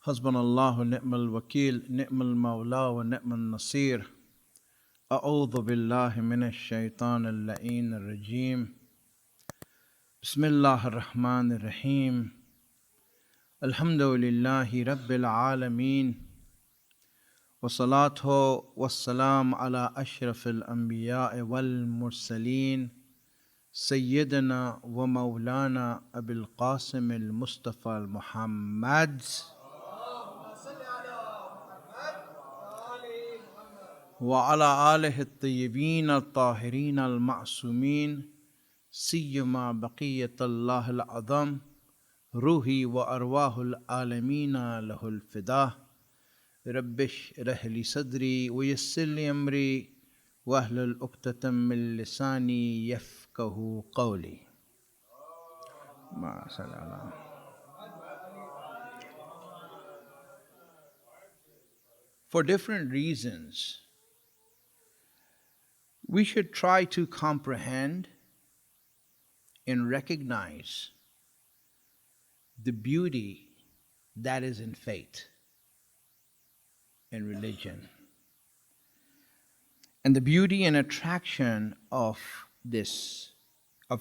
حسبنا الله ونعم الوكيل نعم المولى ونعم النصير. أعوذ بالله من الشيطان اللعين الرجيم. بسم الله الرحمن الرحيم. الحمد لله رب العالمين، والصلاة والسلام على أشرف الأنبياء والمرسلين سيدنا ومولانا أبي القاسم المصطفى المحمد وعلى آله الطيبين الطاهرين المعصومين، سيما بقية الله العظم روحي وأرواح العالمين له الفداء. رب اشرح لي صدري ويسر لي أمري واحلل عقدة من لساني يفقه قولي. ما شاء الله. For different reasons, we should try to comprehend and recognize the beauty that is in faith and religion, and the beauty and attraction of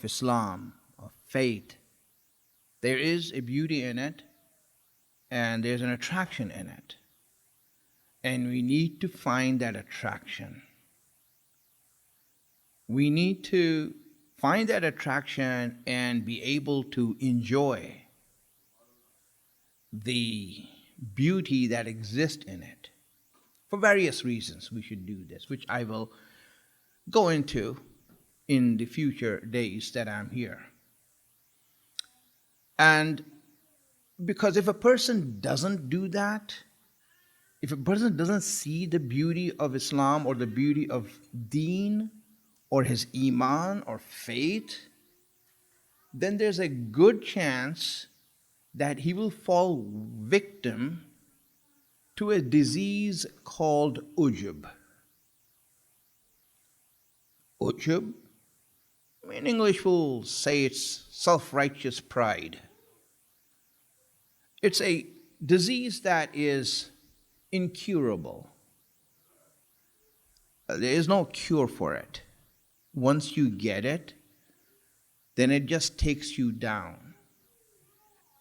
Islam, of faith. There is a beauty in it, and there's an attraction in it, and we need to find that attraction. We need to find that attraction and be able to enjoy the beauty that exists in it. For various reasons we should do this, which I will go into in the future days that I'm here. And because if a person doesn't do that, if a person doesn't see the beauty of Islam or the beauty of Deen or his Iman or faith, then there's a good chance that he will fall victim to a disease called ujub. Ujub, in English we'll say it's self-righteous pride. It's a disease that is incurable. There is no cure for it. Once you get it, then it just takes you down.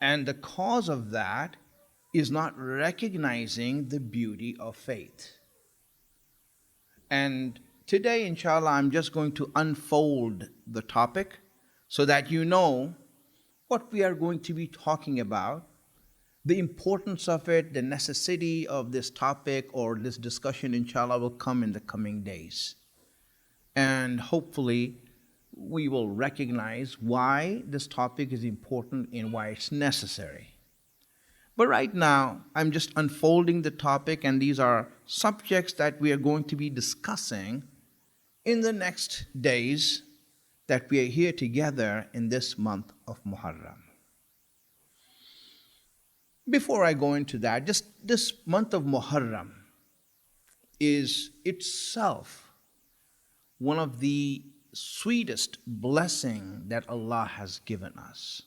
And the cause of that is not recognizing the beauty of faith. And today, inshallah, I'm just going to unfold the topic so that you know what we are going to be talking about, the importance of it, the necessity of this topic or this discussion, inshallah, will come in the coming days. And hopefully, we will recognize why this topic is important and why it's necessary. But right now, I'm just unfolding the topic, and these are subjects that we are going to be discussing in the next days that we are here together in this month of Muharram. Before I go into that, just this month of Muharram is itself one of the sweetest blessing that Allah has given us,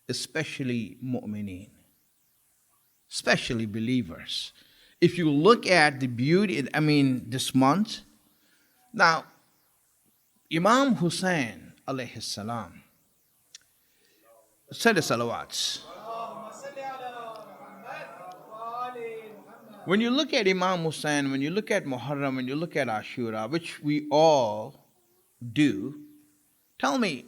especially mu'mineen, especially believers. If you look at the beauty, this month, now, Imam Hussein alayhi salam said a salawats. When you look at Imam Hussein, when you look at Muharram, when you look at Ashura, which we all do, tell me,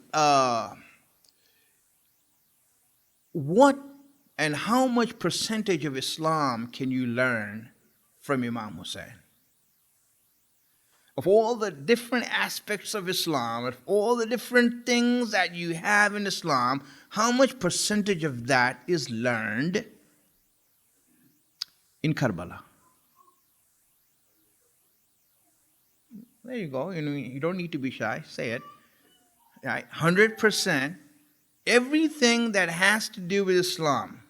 what and how much percentage of Islam can you learn from Imam Hussein? Of all the different aspects of Islam, of all the different things that you have in Islam, how much percentage of that is learned in Karbala? There you go. You don't need to be shy. Say it. Right? 100%. Everything that has to do with Islam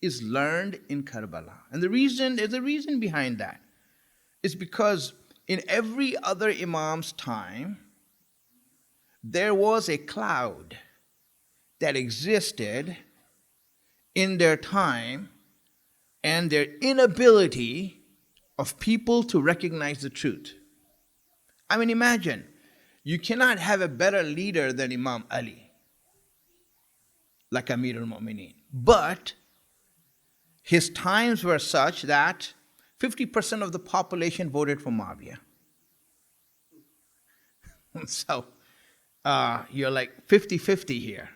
is learned in Karbala. And there's a reason behind that. It's because in every other Imam's time, there was a cloud that existed in their time and their inability of people to recognize the truth. I mean, imagine, you cannot have a better leader than Imam Ali, like Amir al-Mu'mineen. But his times were such that 50% of the population voted for Muawiyah. So you're like 50-50 here.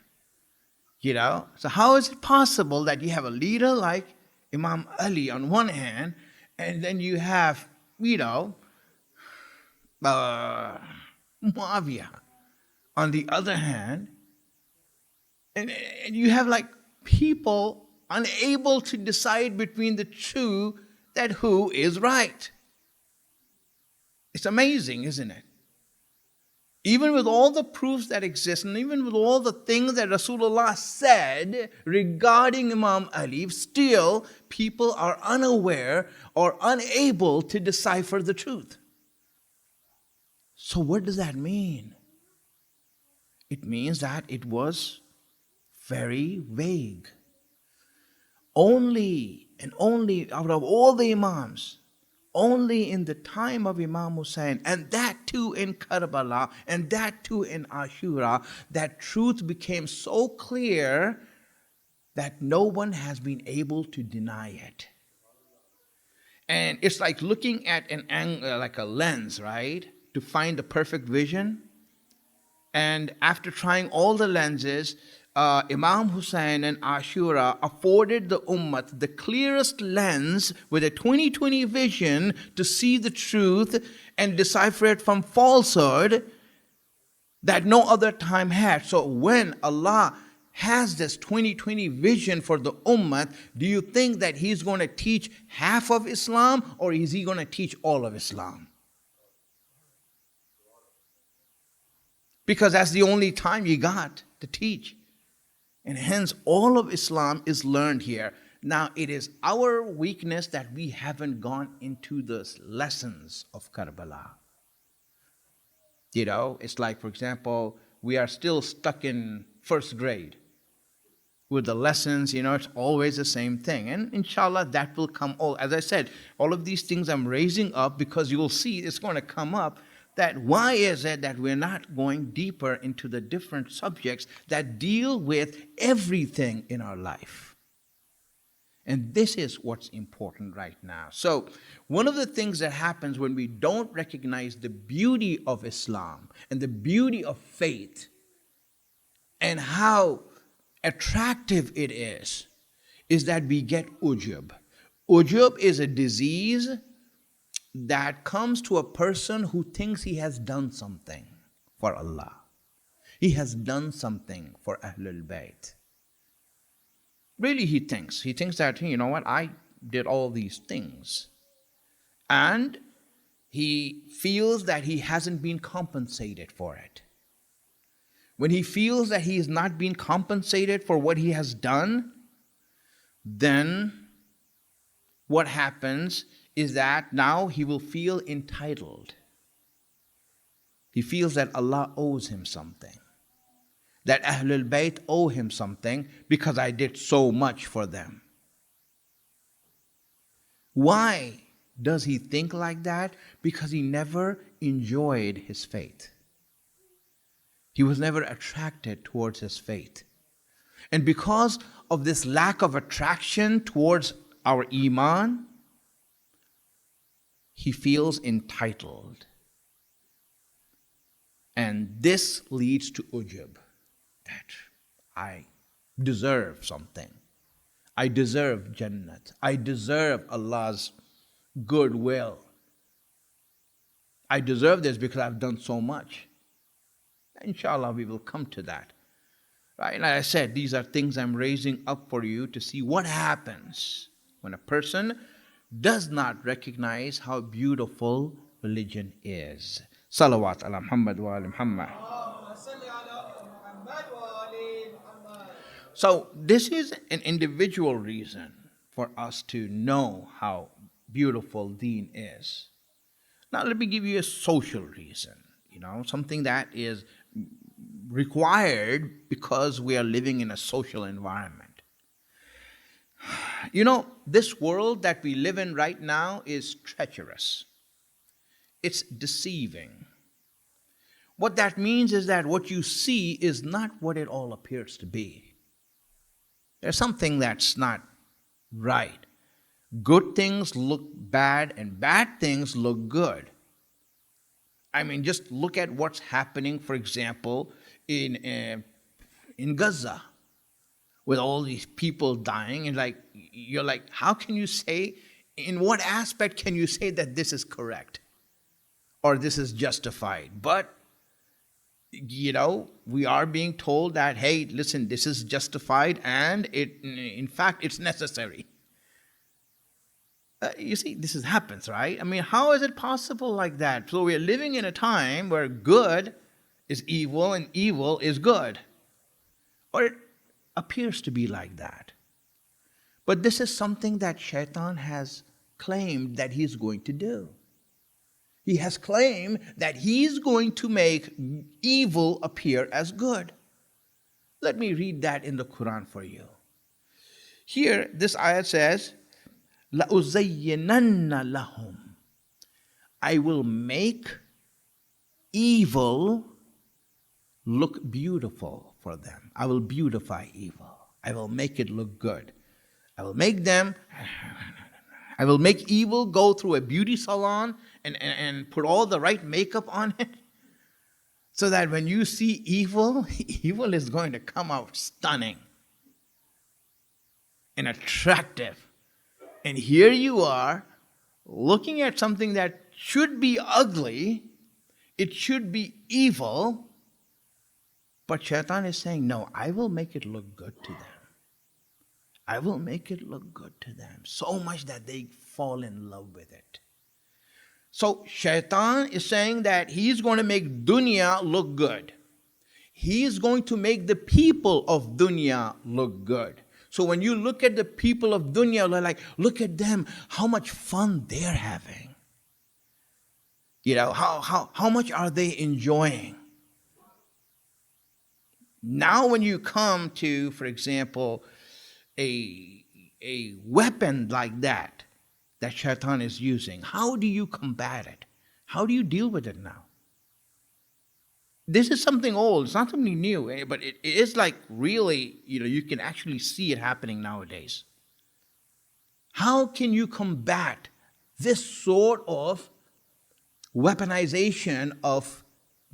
So how is it possible that you have a leader like Imam Ali on one hand, and then you have, Muawiyah on the other hand, and you have like people unable to decide between the two, that who is right. It's amazing, isn't it? Even with all the proofs that exist, and even with all the things that Rasulullah said regarding Imam Ali, still people are unaware or unable to decipher the truth. So what does that mean? It means that it was very vague. Only and only out of all the Imams, only in the time of Imam Hussein, and that too in Karbala, and that too in Ashura, that truth became so clear that no one has been able to deny it. And it's like looking at an angle, like a lens, right? To find the perfect vision. And after trying all the lenses, Imam Hussein and Ashura afforded the ummah the clearest lens with a 20/20 vision to see the truth and decipher it from falsehood that no other time had. So when Allah has this 20/20 vision for the ummah, do you think that He's going to teach half of Islam, or is He going to teach all of Islam? Because that's the only time you got to teach. And hence, all of Islam is learned here. Now, it is our weakness that we haven't gone into the lessons of Karbala. It's like, for example, we are still stuck in first grade with the lessons. It's always the same thing. And inshallah, that will come. As I said, all of these things I'm raising up because you will see it's going to come up. That why is it that we're not going deeper into the different subjects that deal with everything in our life? And this is what's important right now. So one of the things that happens when we don't recognize the beauty of Islam and the beauty of faith and how attractive it is that we get ujub. Ujub is a disease that comes to a person who thinks he has done something for Allah. He has done something for Ahlul Bayt. Really, he thinks that, I did all these things. And he feels that he hasn't been compensated for it. When he feels that he is not being compensated for what he has done, then what happens is that now he will feel entitled. He feels that Allah owes him something, that Ahlul Bayt owe him something because I did so much for them. Why does he think like that? Because he never enjoyed his faith. He was never attracted towards his faith. And because of this lack of attraction towards our Iman, he feels entitled. And this leads to ujub, that I deserve something. I deserve Jannat. I deserve Allah's goodwill. I deserve this because I've done so much. Inshallah, we will come to that. Right? And like I said, these are things I'm raising up for you to see what happens when a person does not recognize how beautiful religion is. Salawat ala Muhammad wa ala Muhammad. So this is an individual reason for us to know how beautiful Deen is. Now let me give you a social reason, something that is required because we are living in a social environment. You know, this world that we live in right now is treacherous. It's deceiving. What that means is that what you see is not what it all appears to be. There's something that's not right. Good things look bad and bad things look good. I mean, just look at what's happening, for example, in Gaza, with all these people dying, and like you're like, how can you say? In what aspect can you say that this is correct or this is justified? But you know, we are being told that, hey, listen, this is justified, and in fact, it's necessary. You see, happens, right? I mean, how is it possible like that? So we're living in a time where good is evil and evil is good. Or it appears to be like that. But this is something that Shaitan has claimed that he's going to do. He has claimed that he's going to make evil appear as good. Let me read that in the Quran for you. Here, this ayat says, لَأُزَيِّنَنَّ لَهُمْ, I will make evil look beautiful for them. I will beautify evil. I will make it look good. I will make evil go through a beauty salon and put all the right makeup on it, so that when you see evil, evil is going to come out stunning and attractive. And here you are looking at something that should be ugly, it should be evil, but Shaitan is saying, no, I will make it look good to them. I will make it look good to them, so much that they fall in love with it. So Shaitan is saying that he's going to make dunya look good. He's going to make the people of dunya look good. So when you look at the people of dunya, you're like, look at them, how much fun they're having. You know, how much are they enjoying? Now when you come to, for example, a weapon like that Shaitan is using, how do you combat it? How do you deal with it now? This is something old, it's not something new, but it is like really, you know, you can actually see it happening nowadays. How can you combat this sort of weaponization of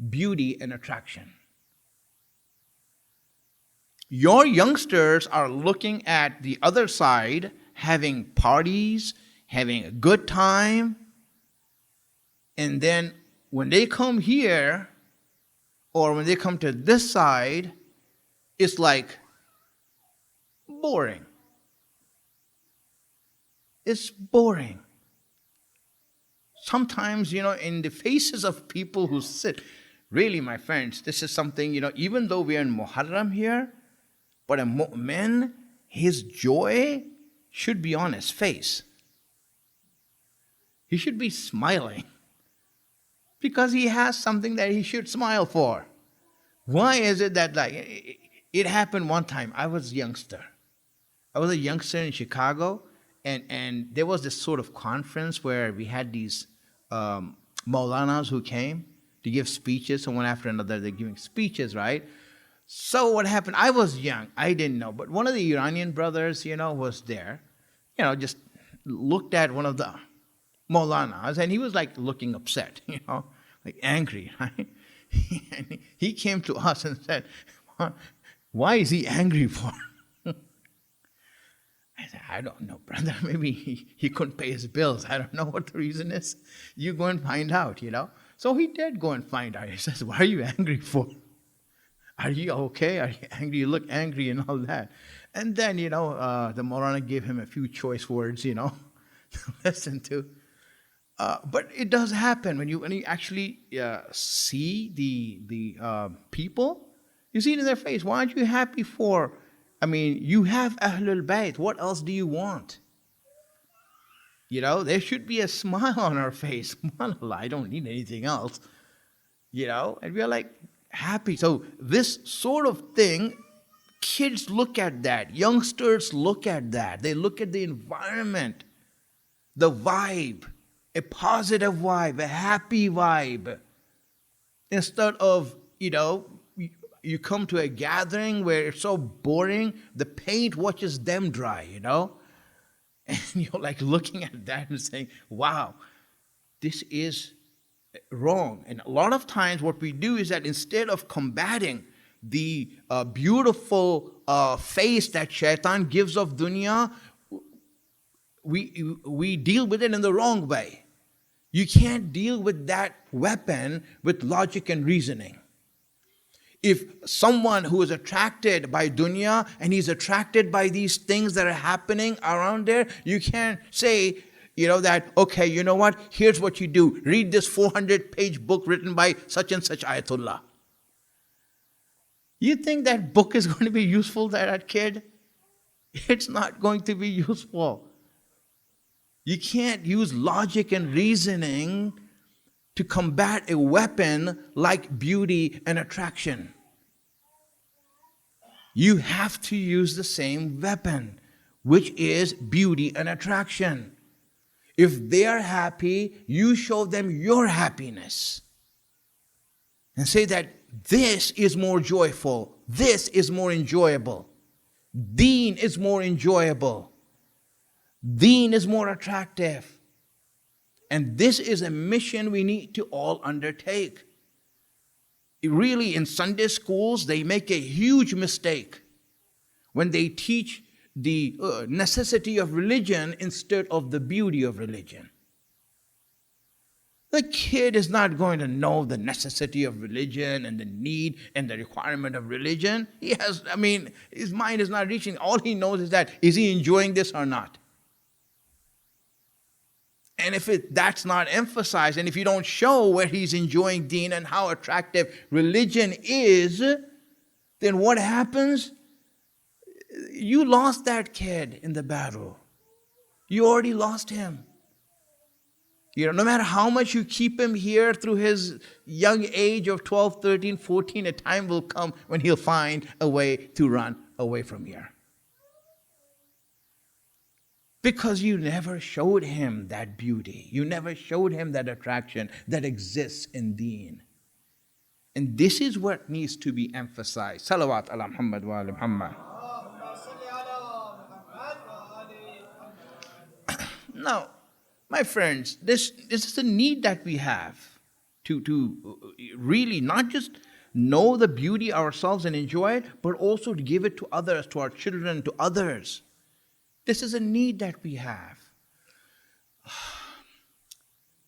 beauty and attraction? Your youngsters are looking at the other side, having parties, having a good time, and then when they come here, or when they come to this side, it's like boring. It's boring. Sometimes, you know, in the faces of people who sit, really, my friends, this is something, you know, even though we are in Muharram here, but a mu'min, his joy should be on his face. He should be smiling, because he has something that he should smile for. Why is it that, like, it happened one time? I was a youngster in Chicago, and there was this sort of conference where we had these Maulanas who came to give speeches, and one after another they're giving speeches, right? So what happened, I was young, I didn't know, but one of the Iranian brothers, you know, was there, you know, just looked at one of the Maulanas, and he was like looking upset, you know, like angry, right? He came to us and said, why is he angry for? I said, I don't know, brother. Maybe he couldn't pay his bills. I don't know what the reason is. You go and find out, you know. So he did go and find out. He says, why are you angry for? Are you okay? Are you angry? You look angry and all that. And then, you know, the Maulana gave him a few choice words, you know, to listen to. But it does happen when you actually see the people, you see it in their face. Why aren't you happy for? I mean, you have Ahlul Bayt. What else do you want? You know, there should be a smile on our face. SubhanAllah, I don't need anything else. You know, and we are like happy. So this sort of thing Kids look at that. Youngsters look at that. They look at the environment, the vibe, a positive vibe, a happy vibe. Instead of, you come to a gathering where it's so boring, the paint watches them dry, And you're like looking at that and saying, wow, this is wrong. And a lot of times what we do is that instead of combating the beautiful face that shaitan gives of dunya, we deal with it in the wrong way. You can't deal with that weapon with logic and reasoning. If someone who is attracted by dunya and he's attracted by these things that are happening around there, you can't say, that, okay, you know what, here's what you do. Read this 400-page book written by such and such Ayatollah. You think that book is going to be useful to that kid? It's not going to be useful. You can't use logic and reasoning to combat a weapon like beauty and attraction. You have to use the same weapon, which is beauty and attraction. If they are happy, you show them your happiness. And say that this is more joyful, this is more enjoyable. Deen is more enjoyable. Deen is more attractive. And this is a mission we need to all undertake. Really, in Sunday schools, they make a huge mistake when they teach the necessity of religion instead of the beauty of religion. The kid is not going to know the necessity of religion and the need and the requirement of religion. His mind is not reaching. All he knows is that, is he enjoying this or not? And if that's not emphasized, and if you don't show where he's enjoying deen and how attractive religion is, then what happens? You lost that kid in the battle. You already lost him. No matter how much you keep him here through his young age of 12, 13, 14, a time will come when he'll find a way to run away from here. Because you never showed him that beauty. You never showed him that attraction that exists in deen. And this is what needs to be emphasized. Salawat ala Muhammad wa ala Muhammad. Now, my friends, this is a need that we have to really not just know the beauty ourselves and enjoy it, but also to give it to others, to our children, to others. This is a need that we have.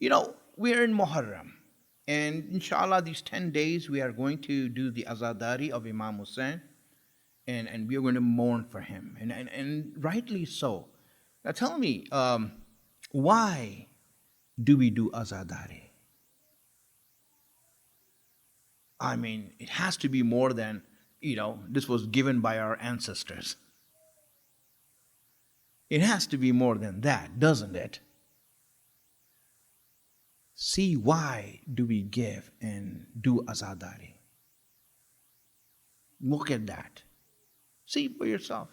We're in Muharram, and inshallah, these 10 days we are going to do the azadari of Imam Hussein, and we are going to mourn for him, and rightly so. Now tell me, why do we do azadari? It has to be more than, this was given by our ancestors. It has to be more than that, doesn't it? See, why do we give and do azadari? Look at that. See for yourself.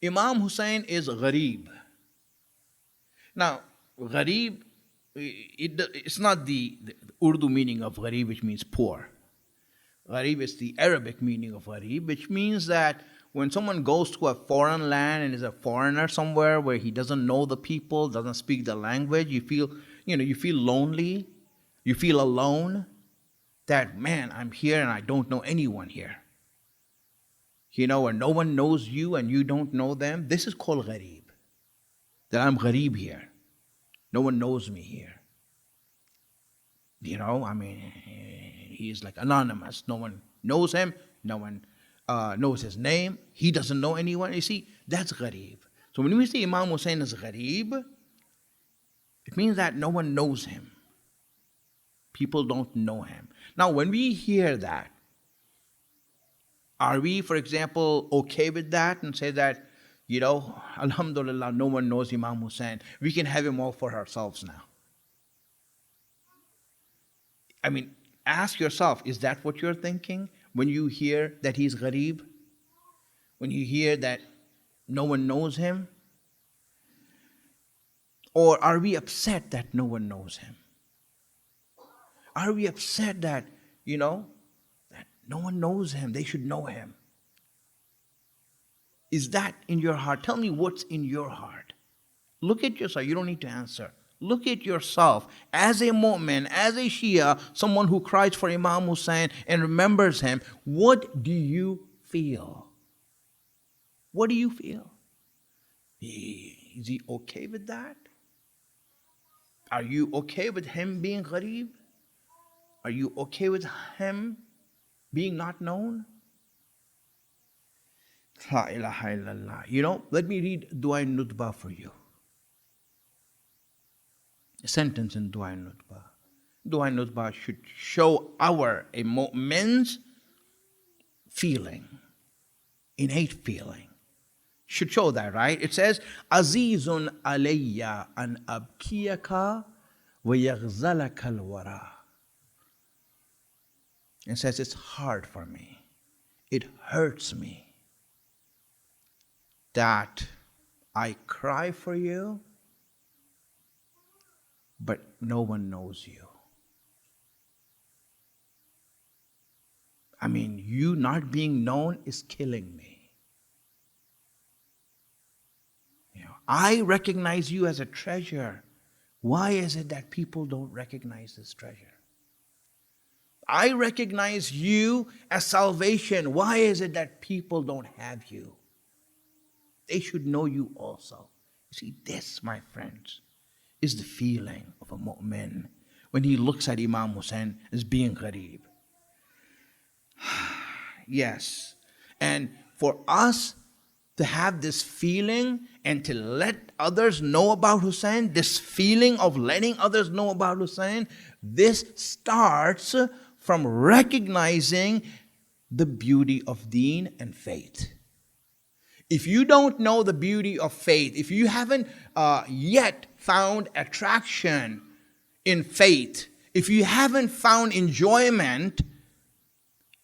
Imam Hussein is gharib. Now, gharib, it's not the Urdu meaning of gharib, which means poor. Gharib is the Arabic meaning of gharib, which means that when someone goes to a foreign land and is a foreigner somewhere where he doesn't know the people, doesn't speak the language, you feel lonely, you feel alone, that, man, I'm here and I don't know anyone here. Where no one knows you and you don't know them. This is called gharib. That I'm gharib here. No one knows me here. He is like anonymous. No one knows him. No one knows his name. He doesn't know anyone. You see, that's gharib. So when we say Imam Hussein is gharib, it means that no one knows him. People don't know him. Now, when we hear that, are we, for example, okay with that and say that, alhamdulillah, no one knows Imam Hussein. We can have him all for ourselves now. Ask yourself, is that what you're thinking? when you hear that he's gharib? When you hear that no one knows him? Or are we upset that no one knows him? Are we upset that, that no one knows him? They should know him. Is that in your heart? Tell me what's in your heart. Look at yourself. You don't need to answer. Look at yourself as a mu'min, as a Shia, someone who cries for Imam Hussein and remembers him. What do you feel? What do you feel? Is he okay with that? Are you okay with him being gharib? Are you okay with him being not known? La ilaha illallah. Let me read Dua Nutbah for you. A sentence in Dua Nutbah. Dua Nutbah should show a mu'min's feeling, innate feeling. Should show that, right? It says, Azizun alayya an abkiyaka wa yaghzalaka al-wara. It says, it's hard for me. It hurts me that I cry for you, but no one knows you. I mean, you not being known is killing me. I recognize you as a treasure. Why is it that people don't recognize this treasure? I recognize you as salvation. Why is it that people don't have you? They should know you also. You see, this, my friends, is the feeling of a mu'min when he looks at Imam Hussein as being gharib. Yes. And for us to have this feeling and to let others know about Hussein, this feeling of letting others know about Hussein, this starts from recognizing the beauty of deen and faith. If you don't know the beauty of faith, if you haven't yet found attraction in faith, if you haven't found enjoyment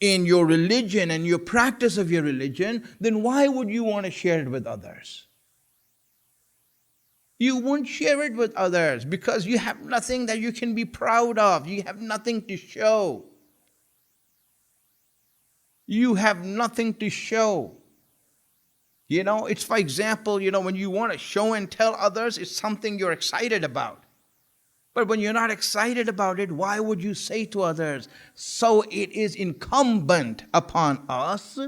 in your religion and your practice of your religion, then why would you want to share it with others? You won't share it with others because you have nothing that you can be proud of. You have nothing to show. You have nothing to show. It's for example, when you want to show and tell others, it's something you're excited about. But when you're not excited about it, why would you say to others? So it is incumbent upon us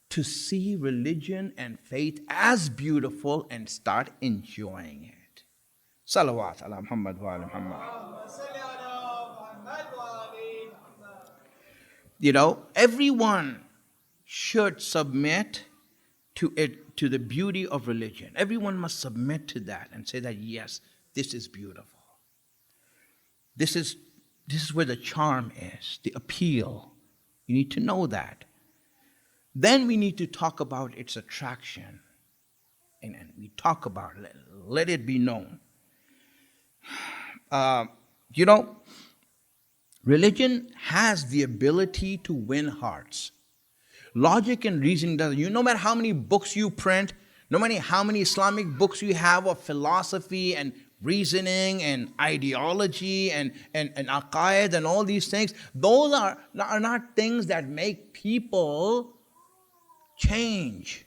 to see religion and faith as beautiful and start enjoying it. Salawat ala Muhammad wa ala Muhammad. Everyone should submit to it, to the beauty of religion. Everyone must submit to that and say that, yes, this is beautiful. This is where the charm is, the appeal. You need to know that. Then we need to talk about its attraction. And we talk about it. Let it be known. Religion has the ability to win hearts. Logic and reasoning doesn't. No matter how many books you print, no matter how many Islamic books you have of philosophy and reasoning and ideology and aqaid and all these things, those are not things that make people change.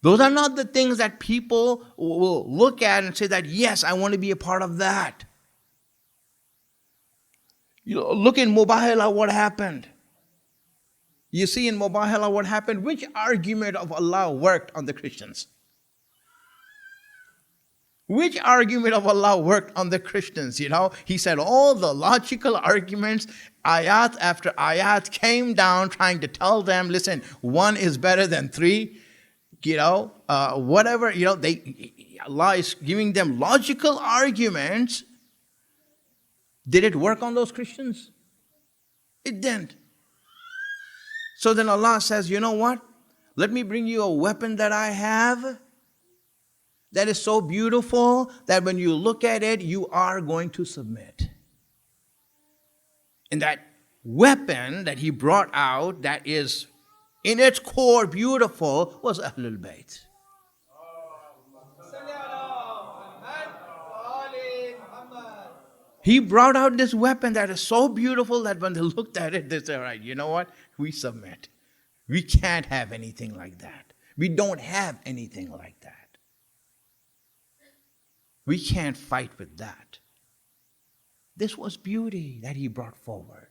Those are not the things that people will look at and say that, yes, I want to be a part of that. Look in Mubahala what happened. You see in Mubahala what happened? Which argument of Allah worked on the Christians? Which argument of Allah worked on the Christians? He said all the logical arguments, ayat after ayat came down trying to tell them, listen, 1 is better than 3. Whatever, Allah is giving them logical arguments. Did it work on those Christians? It didn't. So then Allah says, you know what? Let me bring you a weapon that I have that is so beautiful that when you look at it, you are going to submit. And that weapon that he brought out that is in its core beautiful was Ahlul Bayt. He brought out this weapon that is so beautiful that when they looked at it, they said, all right, you know what? We submit. We can't have anything like that. We don't have anything like that. We can't fight with that. This was beauty that he brought forward.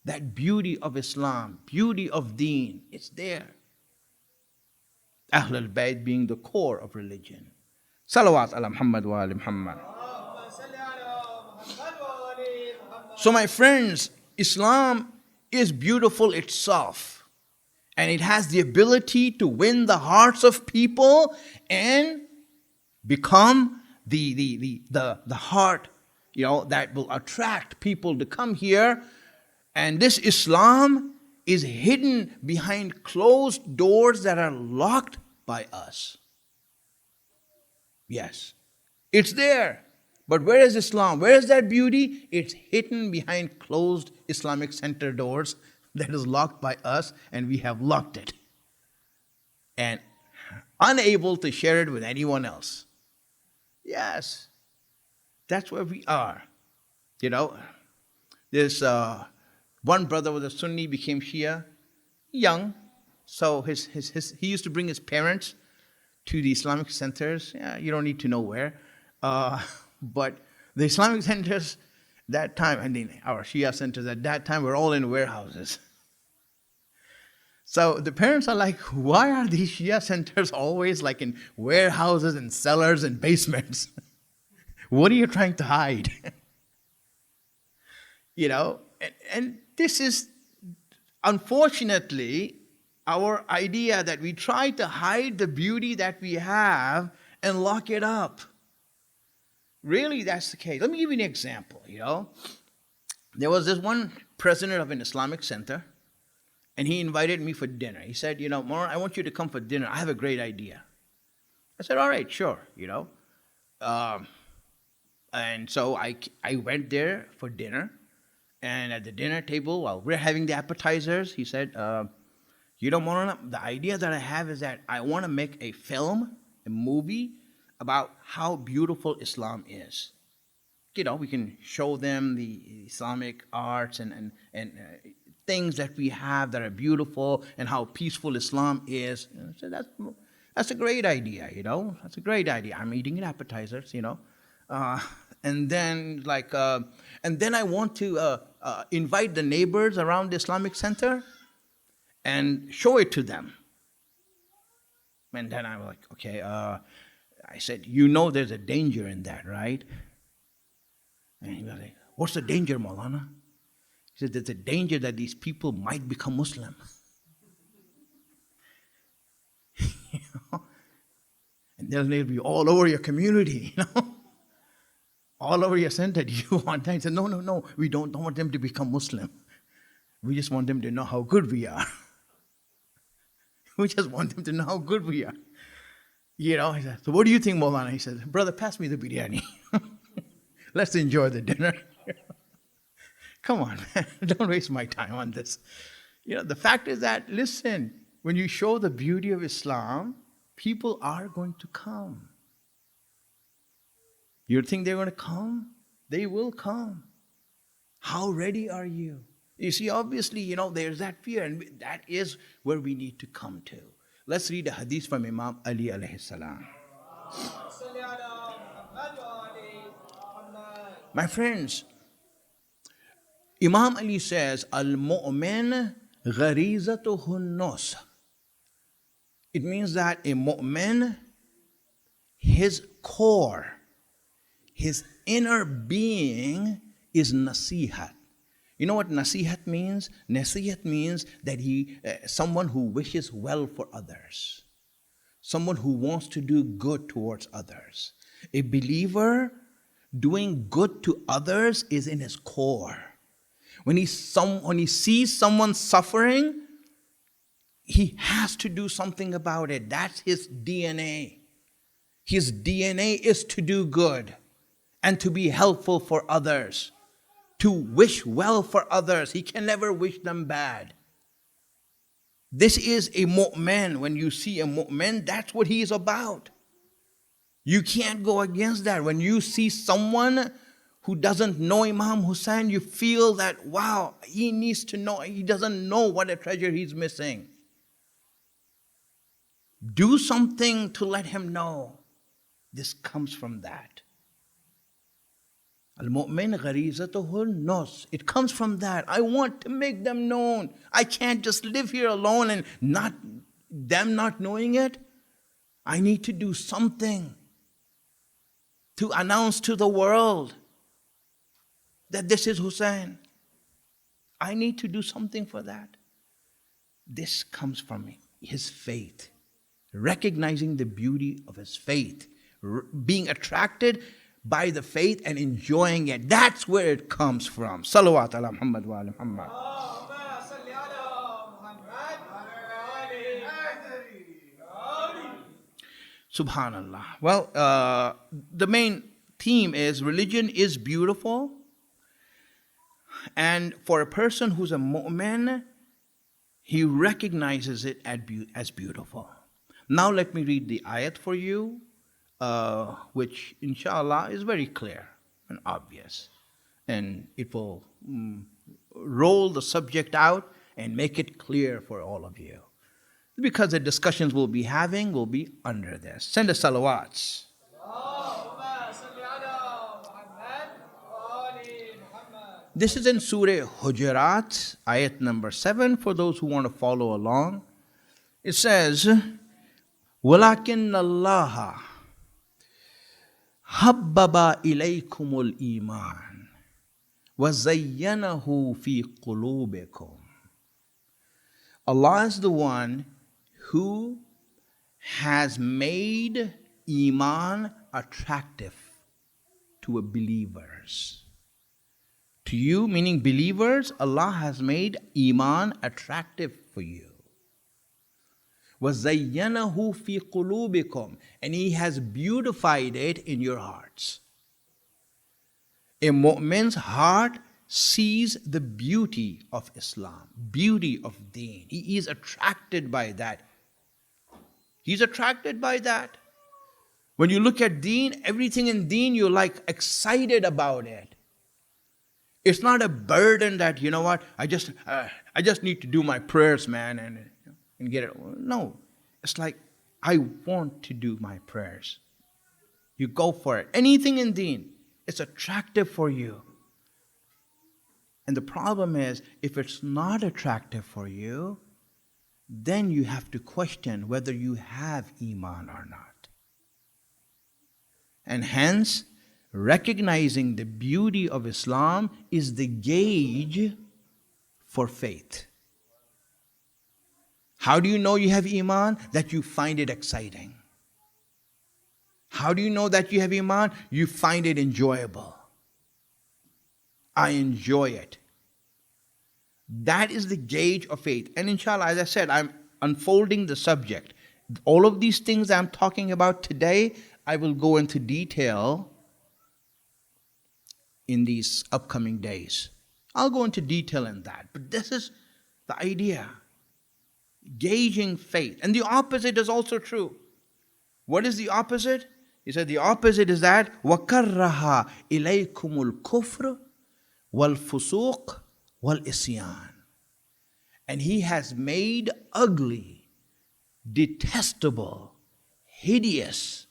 That beauty of Islam, beauty of deen, it's there. Ahlul Bayt being the core of religion. Salawat ala Muhammad wa ali Muhammad. So my friends, Islam is beautiful itself. And it has the ability to win the hearts of people and become the heart, that will attract people to come here. And this Islam is hidden behind closed doors that are locked by us. Yes, it's there. But where is Islam? Where is that beauty? It's hidden behind closed Islamic center doors that is locked by us, and we have locked it. And unable to share it with anyone else. Yes, that's where we are. There's one brother was a Sunni, became Shia, young. So he used to bring his parents to the Islamic centers. Yeah, you don't need to know where. But the Islamic centers that time, our Shia centers at that time were all in warehouses. So the parents are like, why are these Shia centers always like in warehouses and cellars and basements? What are you trying to hide? And this is, unfortunately, our idea that we try to hide the beauty that we have and lock it up. Really, that's the case. Let me give you an example, There was this one president of an Islamic center, and he invited me for dinner. He said, Maulana, I want you to come for dinner. I have a great idea. I said, all right, sure, And so I went there for dinner. And at the dinner table, while we're having the appetizers, he said, Maulana, the idea that I have is that I want to make a film, a movie, about how beautiful Islam is. We can show them the Islamic arts and things that we have that are beautiful and how peaceful Islam is. So that's a great idea, That's a great idea. I'm eating appetizers, And then I want to invite the neighbors around the Islamic center and show it to them. And then I was like, okay, I said, there's a danger in that, right? And he was like, what's the danger, Maulana? He said, there's a danger that these people might become Muslim. And they'll be all over your community, all over your center. Do you want that? He said, no, we don't want them to become Muslim. We just want them to know how good we are. We just want them to know how good we are. He said, so what do you think, Maulana? He said, brother, pass me the biryani. Let's enjoy the dinner. Come on, man, don't waste my time on this. The fact is that, listen, when you show the beauty of Islam, people are going to come. You think they're going to come? They will come. How ready are you? You see, obviously, there's that fear, and that is where we need to come to. Let's read a hadith from Imam Ali alayhi salam. My friends, Imam Ali says, Al-mu'min gharizatuhun nos. It means that a mu'min, his core, his inner being is nasihat. You know what nasihat means? Nasihat means that someone who wishes well for others. Someone who wants to do good towards others. A believer doing good to others is in his core. When he sees someone suffering, he has to do something about it. That's his DNA. His DNA is to do good and to be helpful for others. to wish well for others. He can never wish them bad. This is a mu'min. When you see a mu'min, that's what he is about. You can't go against that. When you see someone who doesn't know Imam Hussein, you feel that, wow, he needs to know. He doesn't know what a treasure he's missing. Do something to let him know. This comes from that. Al-mu'min gharizatuhu nos. It comes from that. I want to make them known. I can't just live here alone and them not knowing it. I need to do something to announce to the world that this is Hussein. I need to do something for that. This comes from his faith. Recognizing the beauty of his faith. Being attracted by the faith and enjoying it. That's where it comes from. Salawat ala Muhammad wa ala Muhammad. Subhanallah. Well, the main theme is religion is beautiful. And for a person who's a mu'min, he recognizes it as beautiful. Now let me read the ayat for you, which inshallah is very clear and obvious. And it will roll the subject out and make it clear for all of you. Because the discussions we'll be having will be under this. Send us salawats. This is in Surah Hujurat, ayat number 7, for those who want to follow along. It says, وَلَكِنَّ اللَّهَ حَبَّبَ إِلَيْكُمُ الْإِيمَانِ وَزَيَّنَهُ فِي قُلُوبِكُمْ. Allah is the one who has made Iman attractive to believers. To you, meaning believers, Allah has made Iman attractive for you. وَزَيَّنَهُ فِي قُلُوبِكُمْ. And He has beautified it in your hearts. A mu'min's heart sees the beauty of Islam, beauty of deen. He is attracted by that. He's attracted by that. When you look at deen, everything in deen, you're like excited about it. It's not a burden that, you know what, I just need to do my prayers, man, and get it. No, it's like, I want to do my prayers. You go for it. Anything in deen, it's attractive for you. And the problem is, if it's not attractive for you, then you have to question whether you have Iman or not. And hence, recognizing the beauty of Islam is the gauge for faith. How do you know you have Iman? That you find it exciting. How do you know that you have Iman? You find it enjoyable. I enjoy it. That is the gauge of faith. And inshallah, as I said, I'm unfolding the subject. All of these things I'm talking about today, I will go into detail in these upcoming days. I'll go into detail in that. But this is the idea. Gauging faith. And the opposite is also true. What is the opposite? He said the opposite is that وَكَرَّهَا إِلَيْكُمُ الْكُفْرُ وَالْفُسُوقُ وَالْإِسْيَانُ. And He has made ugly, detestable, hideous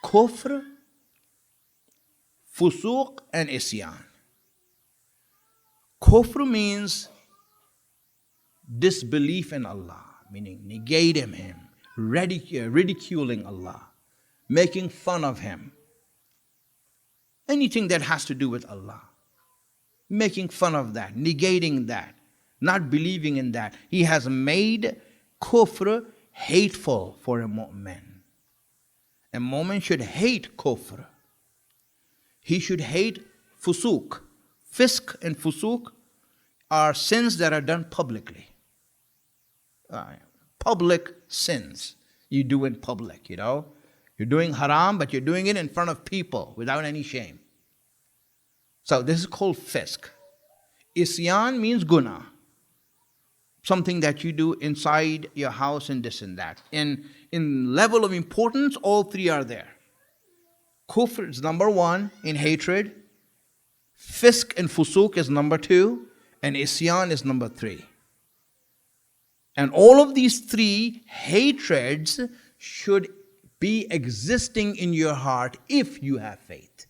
kufr, fusuq and isyan. Kufr means disbelief in Allah, meaning negating Him, ridiculing Allah, making fun of Him. Anything that has to do with Allah. Making fun of that, negating that, not believing in that. He has made kufr hateful for a mu'min. A mu'min should hate kufr. He should hate fusuq. Fisk and fusuq are sins that are done publicly. Public sins you do in public, you know. You're doing haram, but you're doing it in front of people without any shame. So this is called fisk. Isyan means guna, something that you do inside your house and this and that. In level of importance, all three are there. Kufr is number one in hatred, fisk and fusuk is number two, and isyan is number three. And all of these three hatreds should be existing in your heart if you have faith.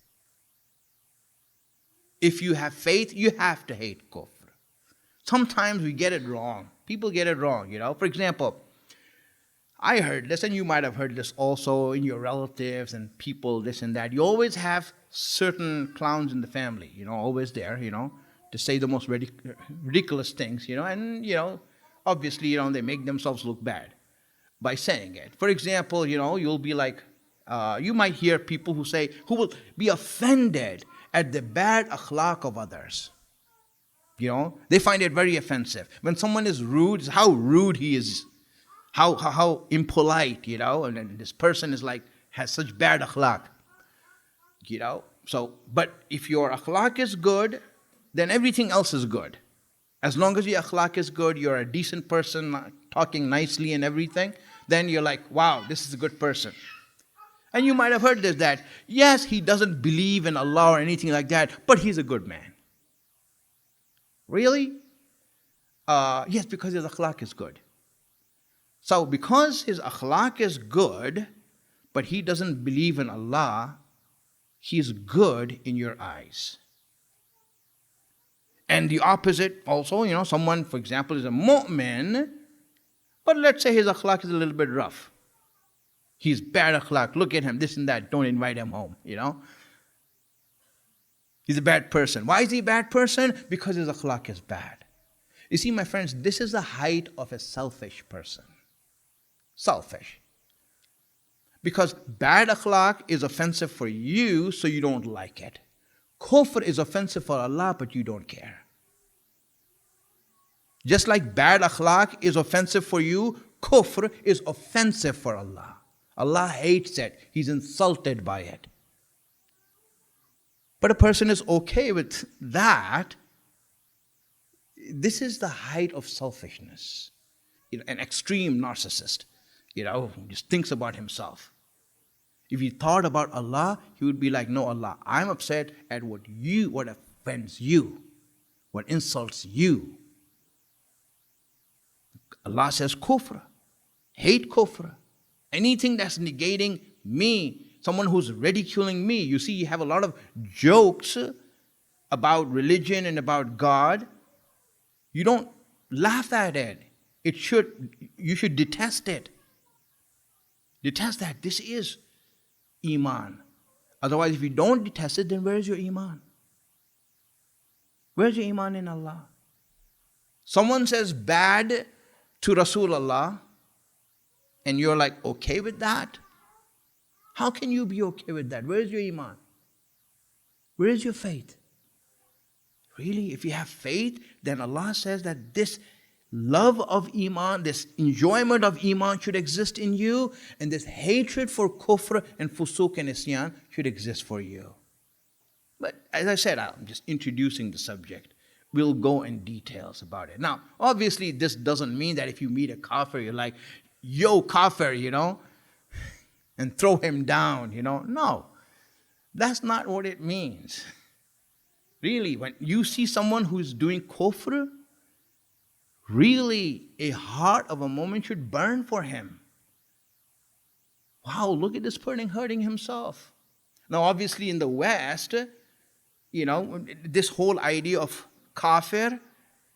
If you have faith, you have to hate kufr. Sometimes we get it wrong. People get it wrong, For example, I heard this, and you might have heard this also in your relatives and people, this and that. You always have certain clowns in the family, always there, to say the most ridiculous things, and, obviously, they make themselves look bad by saying it. For example, you'll be like, you might hear people who will be offended at the bad akhlaq of others. They find it very offensive. When someone is rude, how rude he is, how impolite, and this person is has such bad akhlaq, So, but if your akhlaq is good, then everything else is good. As long as your akhlaq is good, you're a decent person, talking nicely and everything, then you're like, wow, this is a good person. And you might have heard this, that, yes, he doesn't believe in Allah or anything like that, but he's a good man. Really? Yes, because his akhlaq is good. So because his akhlaq is good, but he doesn't believe in Allah, he's good in your eyes. And the opposite also, someone, for example, is a mu'min, but let's say his akhlaq is a little bit rough. He's bad akhlaq, look at him, this and that, don't invite him home, He's a bad person. Why is he a bad person? Because his akhlaq is bad. You see, my friends, this is the height of a selfish person. Selfish. Because bad akhlaq is offensive for you, so you don't like it. Kufr is offensive for Allah, but you don't care. Just like bad akhlaq is offensive for you, kufr is offensive for Allah. Allah hates it. He's insulted by it. But a person is okay with that. This is the height of selfishness. An extreme narcissist, who just thinks about himself. If he thought about Allah, he would be like, no, Allah, I'm upset at what offends you, what insults you. Allah says kufr, hate kufr. Anything that's negating me, someone who's ridiculing me. You see, you have a lot of jokes about religion and about God. You don't laugh at it. You should detest it. Detest that. This is Iman. Otherwise, if you don't detest it, then where's your Iman? Where's your Iman in Allah? Someone says bad to Rasulullah, and you're like, okay with that? How can you be okay with that? Where's your Iman? Where is your faith? Really, if you have faith, then Allah says that this love of Iman, this enjoyment of Iman should exist in you, and this hatred for kufr and fusuk and isyan should exist for you. But as I said, I'm just introducing the subject. We'll go in details about it. Now, obviously, this doesn't mean that if you meet a kafir, you're like, yo, kafir, and throw him down, No, that's not what it means. Really, when you see someone who's doing kufr, really, a heart of a moment should burn for him. Wow, look at this person hurting himself. Now, obviously, in the West, this whole idea of kafir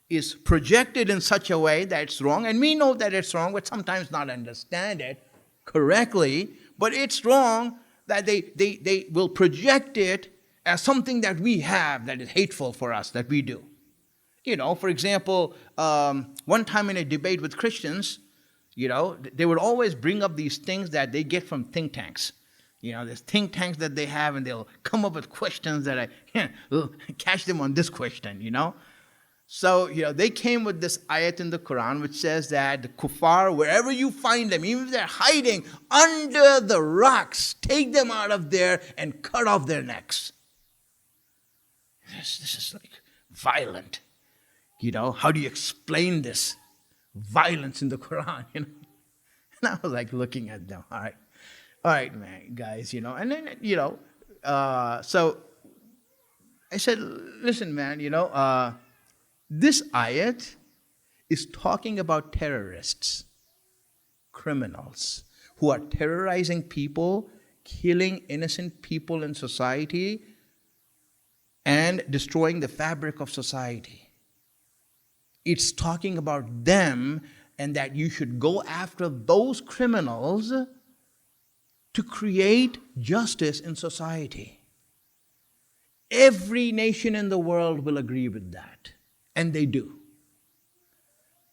is projected in such a way that it's wrong, and we know that it's wrong, but sometimes not understand it correctly, but it's wrong that they will project it as something that we have that is hateful for us, that we do. For example, one time in a debate with Christians, they would always bring up these things that they get from think tanks. There's think tanks that they have, and they'll come up with questions that will catch them on this question, So, they came with this ayat in the Quran which says that the kuffar, wherever you find them, even if they're hiding under the rocks, take them out of there and cut off their necks. this is like violent. How do you explain this violence in the Quran? And I was like looking at them. All right, man, guys. And then so I said, listen, man. This ayat is talking about terrorists, criminals who are terrorizing people, killing innocent people in society, and destroying the fabric of society. It's talking about them, and that you should go after those criminals to create justice in society. Every nation in the world will agree with that, and they do.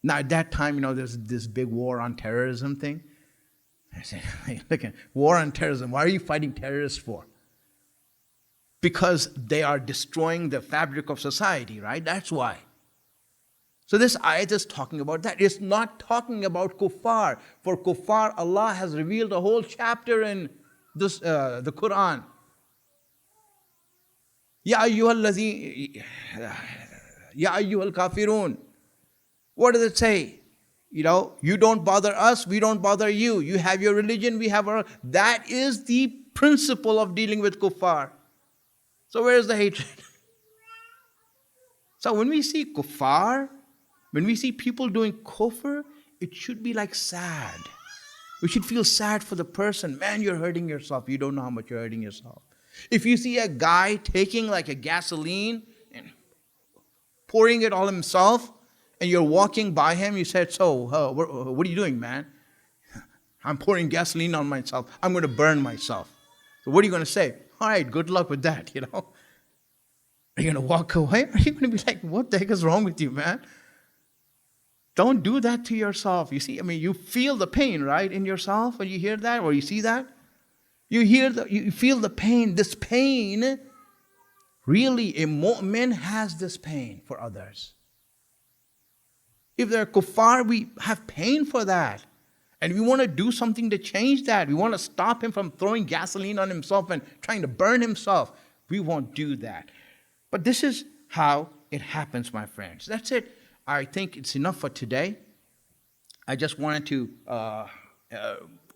Now, at that time, there's this big war on terrorism thing. I said, hey, look, war on terrorism, why are you fighting terrorists for? Because they are destroying the fabric of society, right? That's why. So this ayat is talking about that. It's not talking about kuffar. For kuffar, Allah has revealed a whole chapter in the Quran. Ya ayyuhal kafirun. What does it say? You don't bother us, we don't bother you. You have your religion, we have our... That is the principle of dealing with kuffar. So where is the hatred? So when we see kuffar, when we see people doing kufr, it should be like sad. We should feel sad for the person. Man, you're hurting yourself. You don't know how much you're hurting yourself. If you see a guy taking like a gasoline and pouring it all himself, and you're walking by him, you said, so, what are you doing, man? I'm pouring gasoline on myself. I'm going to burn myself. So what are you going to say? All right, good luck with that, Are you going to walk away? Are you going to be like, what the heck is wrong with you, man? Don't do that to yourself. You see, you feel the pain, right, in yourself when you hear that or you see that. You feel the pain. This pain, really, a mu'min has this pain for others. If they're kuffar, we have pain for that. And we want to do something to change that. We want to stop him from throwing gasoline on himself and trying to burn himself. We won't do that. But this is how it happens, my friends. That's it. I think it's enough for today. I just wanted to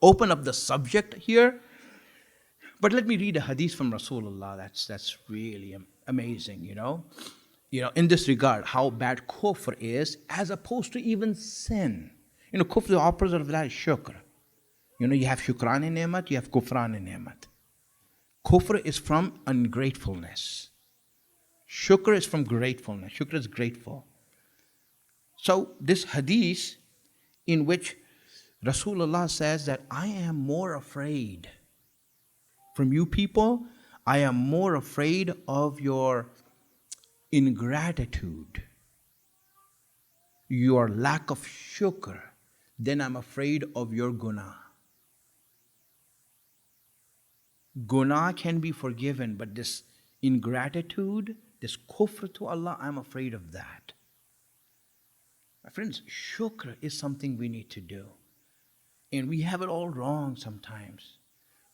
open up the subject here. But let me read a hadith from Rasulullah. That's really amazing, in this regard, how bad kufr is, as opposed to even sin. Kufr, the opposite of that is shukr. You have shukran in ni'mat, you have kufran in ni'mat. Kufr is from ungratefulness. Shukr is from gratefulness. Shukr is grateful. So this hadith, in which Rasulullah says that I am more afraid from you people, I am more afraid of your ingratitude, your lack of shukr, then I'm afraid of your guna. Guna can be forgiven, but this ingratitude, this kufr to Allah, I'm afraid of that. My friends, shukr is something we need to do. And we have it all wrong sometimes.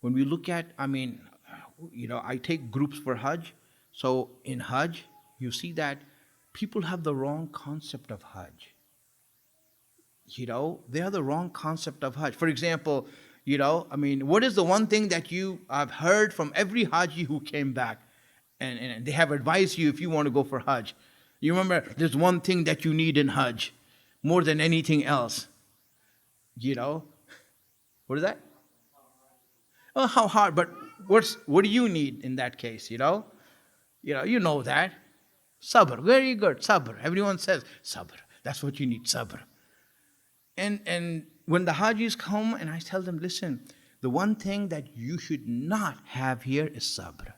When we look at, I take groups for Hajj. So in Hajj, you see that people have the wrong concept of Hajj. They have the wrong concept of Hajj. For example, what is the one thing that I've heard from every Haji who came back, and they have advised you if you want to go for Hajj. You remember, there's one thing that you need in Hajj more than anything else. What is that? Oh, how hard, but what do you need in that case, You know that. Sabr, very good, sabr. Everyone says, sabr, that's what you need, sabr. And when the Hajis come and I tell them, listen, the one thing that you should not have here is sabr.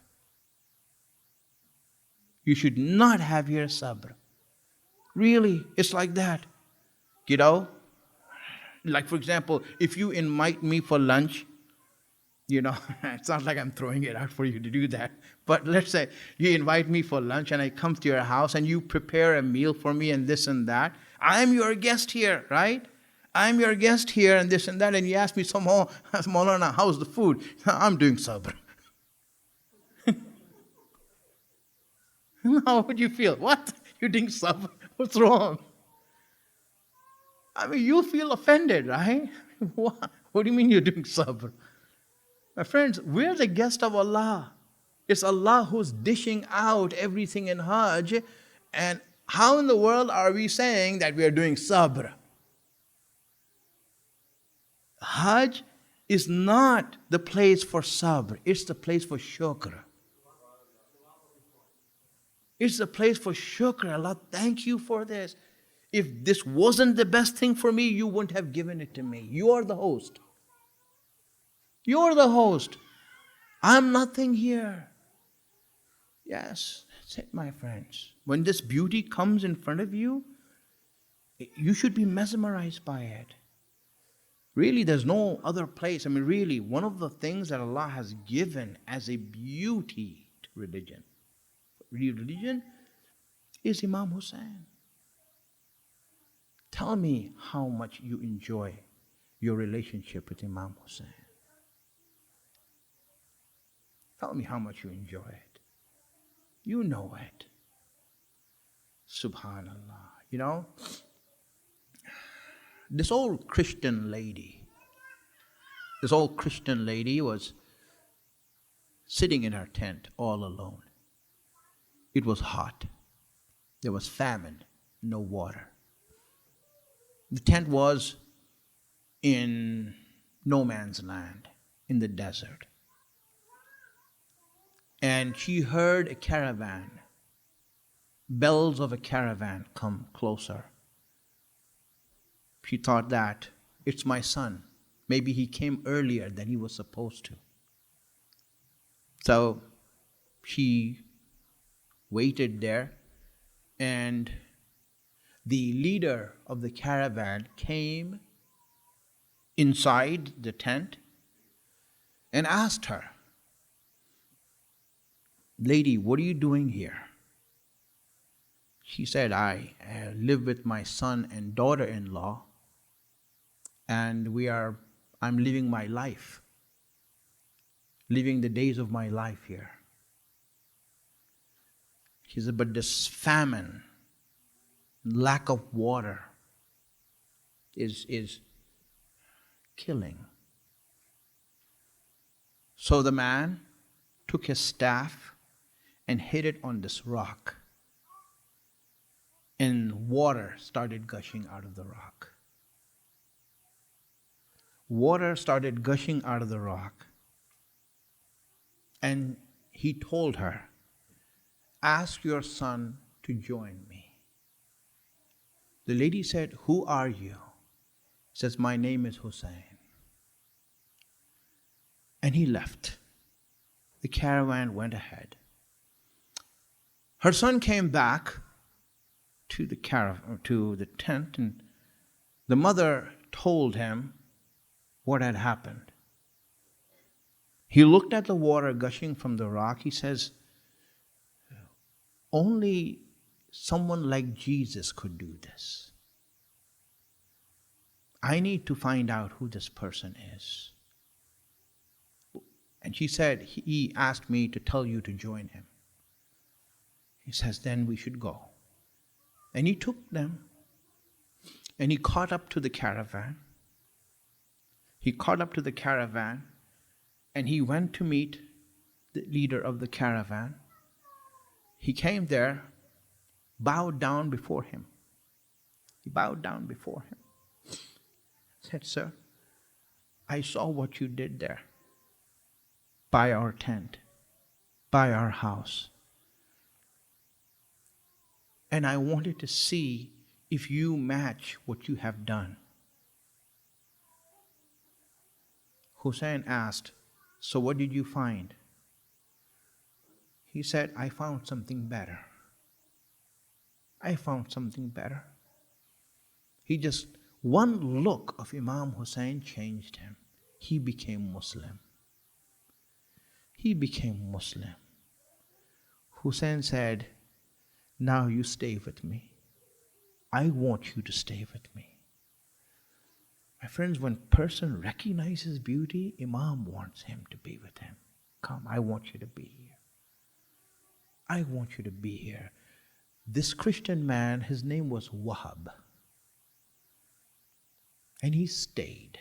You should not have here sabr. Really, it's like that. Like for example, if you invite me for lunch, it's not like I'm throwing it out for you to do that. But let's say you invite me for lunch and I come to your house and you prepare a meal for me and this and that. I'm your guest here, right? I'm your guest here and this and that. And you ask me somehow, Maulana, how's the food? I'm doing sabr. How would you feel? What? You're doing sabr? What's wrong? I mean, you feel offended, right? What do you mean you're doing sabr? My friends, we're the guest of Allah. It's Allah who's dishing out everything in Hajj. And how in the world are we saying that we are doing sabr? Hajj is not the place for sabr. It's the place for shukr. It's the place for shukr. Allah, thank you for this. If this wasn't the best thing for me, you wouldn't have given it to me. You are the host. You're the host. I'm nothing here. Yes, that's it, my friends. When this beauty comes in front of you, you should be mesmerized by it. Really, there's no other place. I mean, really, one of the things that Allah has given as a beauty to religion is Imam Hussein. Tell me how much you enjoy your relationship with Imam Hussein. Tell me how much you enjoy it. You know it. Subhanallah. You know, this old Christian lady was sitting in her tent all alone. It was hot. There was famine, no water. The tent was in no man's land, in the desert. And she heard a caravan, bells of a caravan come closer. She thought that it's my son. Maybe he came earlier than he was supposed to. So she waited there, and the leader of the caravan came inside the tent and asked her, "Lady, what are you doing here?" She said, I live with my son and daughter-in-law, and I'm living my life, living the days of my life here. She said, but this famine, lack of water is killing. So the man took his staff and hit it on this rock, and water started gushing out of the rock. Water started gushing out of the rock, and he told her, ask your son to join me. The lady said, who are you? He says, my name is Hussein. And he left. The caravan went ahead. Her son came back to the caravan, to the tent, and the mother told him what had happened. He looked at the water gushing from the rock. He says, only someone like Jesus could do this. I need to find out who this person is. And she said, he asked me to tell you to join him. He says, then we should go. And he took them, and he caught up to the caravan. He caught up to the caravan, and he went to meet the leader of the caravan. He came there, bowed down before him. He bowed down before him. Said, sir, I saw what you did there, by our tent, by our house. And I wanted to see if you match what you have done. Hussein asked, so what did you find? He said, I found something better. I found something better. One look of Imam Hussein changed him. He became Muslim. He became Muslim. Hussein said, now you stay with me. I want you to stay with me. My friends, when a person recognizes beauty, Imam wants him to be with him. Come, I want you to be here. I want you to be here. This Christian man, his name was Wahab. And he stayed.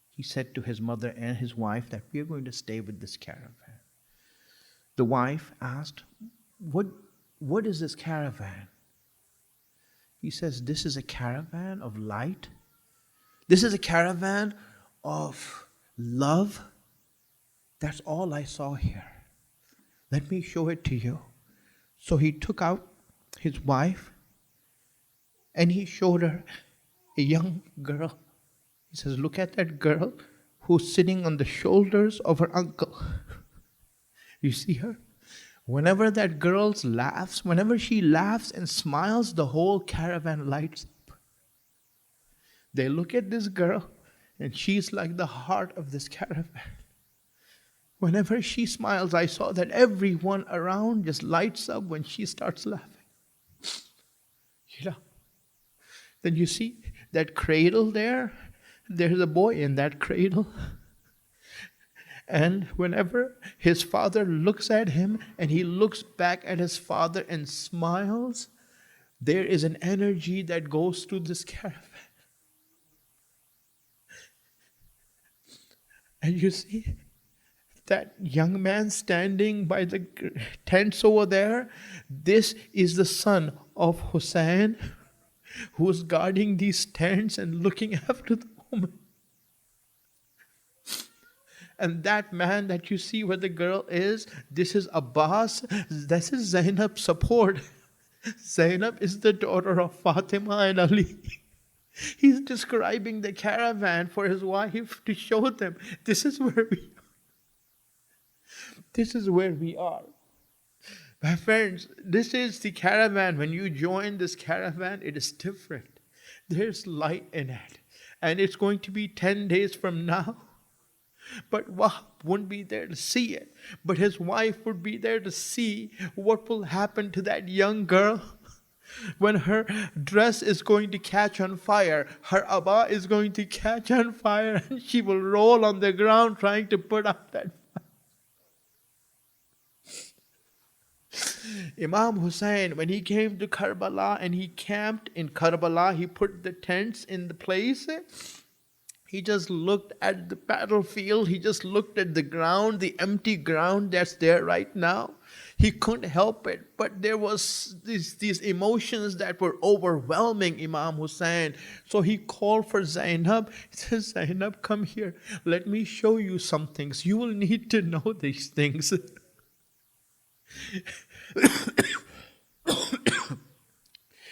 He said to his mother and his wife that we are going to stay with this caravan. The wife asked, what is this caravan? He says, this is a caravan of light. This is a caravan of love. That's all I saw here. Let me show it to you. So he took out his wife and he showed her a young girl. He says, look at that girl who's sitting on the shoulders of her uncle. You see her? Whenever that girl laughs, whenever she laughs and smiles, the whole caravan lights up. They look at this girl and she's like the heart of this caravan. Whenever she smiles, I saw that everyone around just lights up when she starts laughing. You know, then you see that cradle there. There's a boy in that cradle. And whenever his father looks at him and he looks back at his father and smiles, there is an energy that goes through this caravan. And you see that young man standing by the tents over there, this is the son of Hussein, who is guarding these tents and looking after the woman. And that man that you see where the girl is, this is Abbas, this is Zainab's support. Zainab is the daughter of Fatima and Ali. He's describing the caravan for his wife to show them, this is where we are. This is where we are. My friends, this is the caravan. When you join this caravan, it is different. There's light in it. And it's going to be 10 days from now. But Wahab wouldn't be there to see it. But his wife would be there to see what will happen to that young girl when her dress is going to catch on fire. Her abba is going to catch on fire and she will roll on the ground trying to put out that fire. Imam Hussein, when he came to Karbala and he camped in Karbala, he put the tents in the place. He just looked at the battlefield. He just looked at the ground, the empty ground that's there right now. He couldn't help it. But there was these emotions that were overwhelming Imam Hussein. So he called for Zainab. He says, Zainab, come here. Let me show you some things. You will need to know these things.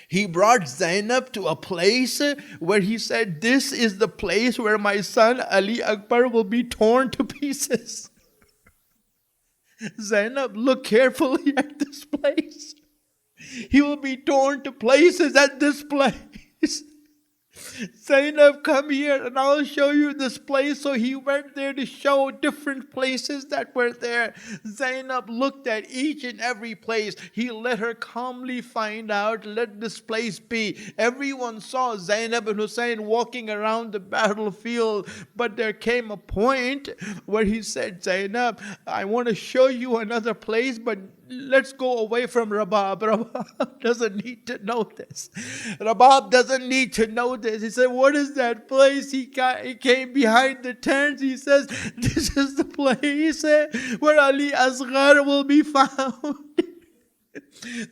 He brought Zainab to a place where he said, this is the place where my son Ali Akbar will be torn to pieces. Zainab, look carefully at this place. He will be torn to pieces at this place. Zainab, come here and I'll show you this place. So he went there to show different places that were there. Zainab looked at each and every place. He let her calmly find out, let this place be. Everyone saw Zainab and Hussein walking around the battlefield. But there came a point where he said, Zainab, I want to show you another place, but let's go away from Rabab. Rabab doesn't need to know this. Rabab doesn't need to know this. He said, what is that place? He came behind the tents. He says, this is the place where Ali Asghar will be found.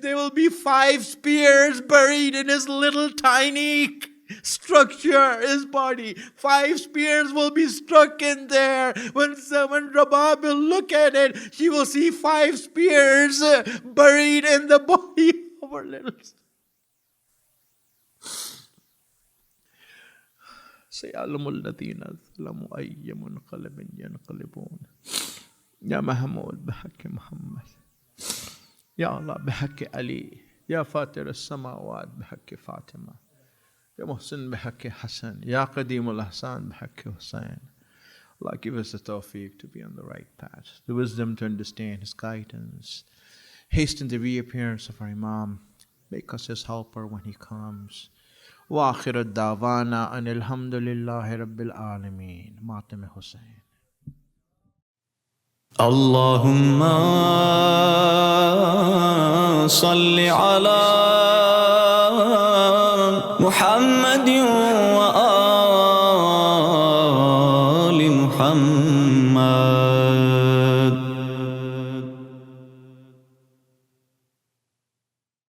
There will be 5 spears buried in his little tiny structure, his body. 5 spears will be struck in there. When Rabab will look at it, she will see 5 spears buried in the body of her little son. سيعلم الذين ظلموا أي منقلب ينقلبون يا محمود بحق محمد يا الله بحق علي يا فاطر السماوات بحق فاطمة يا محسن بحق حسن يا قديم الإحسان بحق حسين. Allah give us the tawfiq to be on the right path, the wisdom to understand His guidance, hasten the reappearance of our Imam, make us His helper when He comes. وآخر الدعوانا أن الحمد لله رب العالمين. ماتم حسين. اللهم صل على محمد وآل